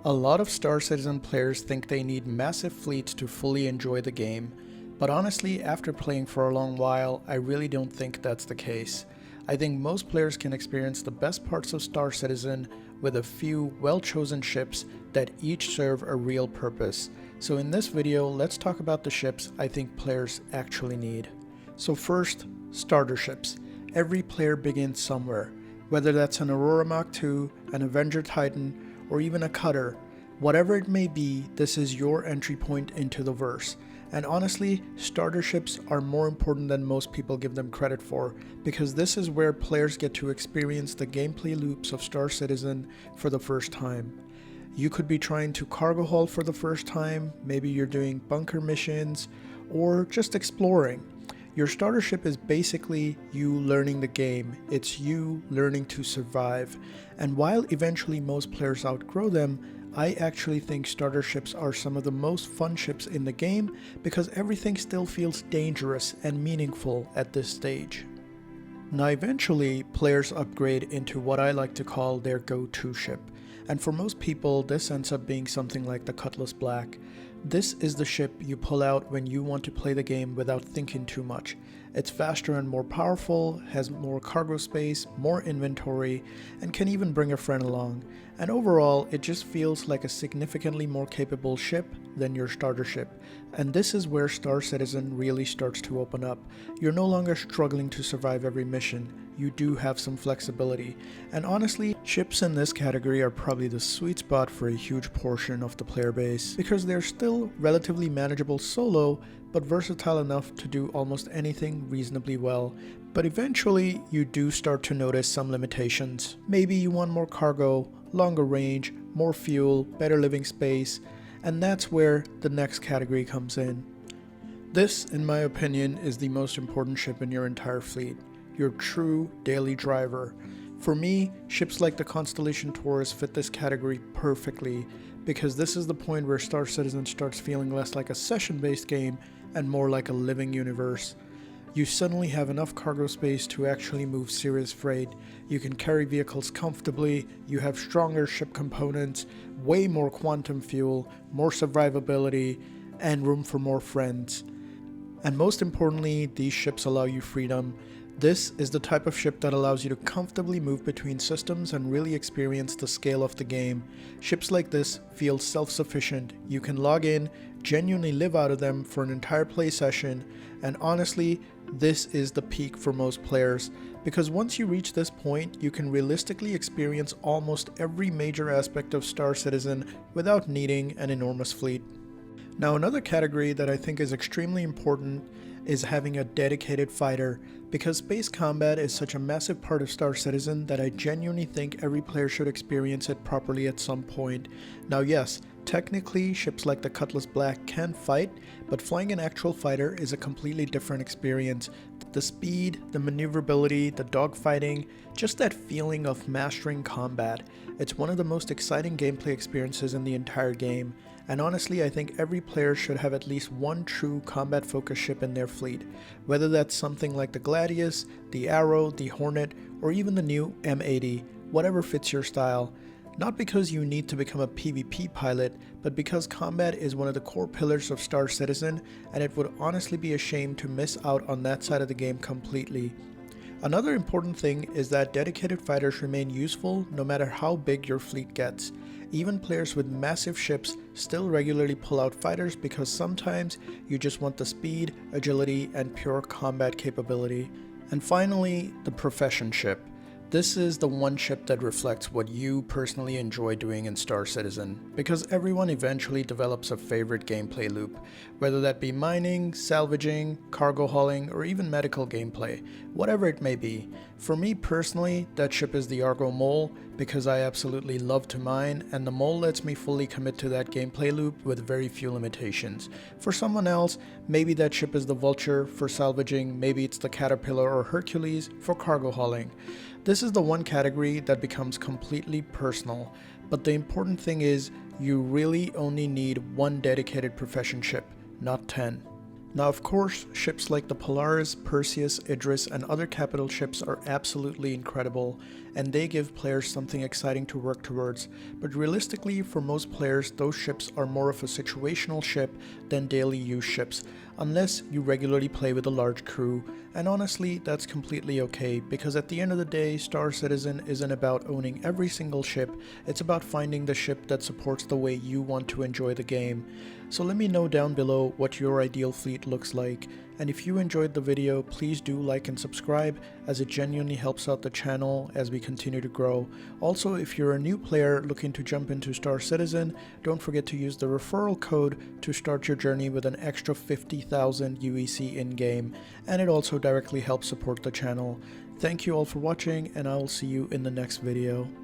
A lot of Star Citizen players think they need massive fleets to fully enjoy the game, but honestly, after playing for a long while, I really don't think that's the case. I think most players can experience the best parts of Star Citizen with a few well-chosen ships that each serve a real purpose. So in this video, let's talk about the ships I think players actually need. So first, starter ships. Every player begins somewhere, whether that's an Aurora Mach 2, an Avenger Titan, or even a cutter. Whatever it may be, this is your entry point into the verse. And honestly, starter ships are more important than most people give them credit for, because this is where players get to experience the gameplay loops of Star Citizen for the first time. You could be trying to cargo haul for the first time, maybe you're doing bunker missions, or just exploring. Your starter ship is basically you learning the game. It's you learning to survive. And while eventually most players outgrow them, I actually think starter ships are some of the most fun ships in the game because everything still feels dangerous and meaningful at this stage. Now eventually, players upgrade into what I like to call their go-to ship. And for most people, this ends up being something like the Cutlass Black. This is the ship you pull out when you want to play the game without thinking too much. It's faster and more powerful, has more cargo space, more inventory, and can even bring a friend along. And overall, it just feels like a significantly more capable ship than your starter ship. And this is where Star Citizen really starts to open up. You're no longer struggling to survive every mission. You do have some flexibility. And honestly, ships in this category are probably the sweet spot for a huge portion of the player base, because they're still relatively manageable solo, but versatile enough to do almost anything reasonably well. But eventually, you do start to notice some limitations. Maybe you want more cargo, longer range, more fuel, better living space, and that's where the next category comes in. This, in my opinion, is the most important ship in your entire fleet. Your true daily driver. For me, ships like the Constellation Taurus fit this category perfectly, because this is the point where Star Citizen starts feeling less like a session-based game and more like a living universe. You suddenly have enough cargo space to actually move serious freight, you can carry vehicles comfortably, you have stronger ship components, way more quantum fuel, more survivability, and room for more friends. And most importantly, these ships allow you freedom. This is the type of ship that allows you to comfortably move between systems and really experience the scale of the game. Ships like this feel self-sufficient. You can log in, genuinely live out of them for an entire play session, and honestly, this is the peak for most players, because once you reach this point, you can realistically experience almost every major aspect of Star Citizen without needing an enormous fleet. Now, another category that I think is extremely important is having a dedicated fighter, because space combat is such a massive part of Star Citizen that I genuinely think every player should experience it properly at some point. Now yes, technically ships like the Cutlass Black can fight, but flying an actual fighter is a completely different experience. The speed, the maneuverability, the dogfighting, just that feeling of mastering combat. It's one of the most exciting gameplay experiences in the entire game, and honestly I think every player should have at least one true combat-focused ship in their fleet, whether that's something like the Gladius, the Arrow, the Hornet, or even the new M80, whatever fits your style. Not because you need to become a PvP pilot, but because combat is one of the core pillars of Star Citizen, and it would honestly be a shame to miss out on that side of the game completely. Another important thing is that dedicated fighters remain useful no matter how big your fleet gets. Even players with massive ships still regularly pull out fighters because sometimes you just want the speed, agility, and pure combat capability. And finally, the profession ship. This is the one ship that reflects what you personally enjoy doing in Star Citizen, because everyone eventually develops a favorite gameplay loop, whether that be mining, salvaging, cargo hauling, or even medical gameplay, whatever it may be. For me personally, that ship is the Argo Mole, because I absolutely love to mine, and the Mole lets me fully commit to that gameplay loop with very few limitations. For someone else, maybe that ship is the Vulture for salvaging, maybe it's the Caterpillar or Hercules for cargo hauling. This is the one category that becomes completely personal, but the important thing is you really only need one dedicated profession ship, not 10. Now of course, ships like the Polaris, Perseus, Idris, and other capital ships are absolutely incredible, and they give players something exciting to work towards. But realistically, for most players, those ships are more of a situational ship than daily use ships, unless you regularly play with a large crew. And honestly, that's completely okay, because at the end of the day, Star Citizen isn't about owning every single ship, it's about finding the ship that supports the way you want to enjoy the game. So let me know down below what your ideal fleet looks like, and if you enjoyed the video, please do like and subscribe, as it genuinely helps out the channel as we continue to grow. Also, if you're a new player looking to jump into Star Citizen, don't forget to use the referral code to start your journey with an extra 50,000 UEC in-game, and it also directly helps support the channel. Thank you all for watching, and I will see you in the next video.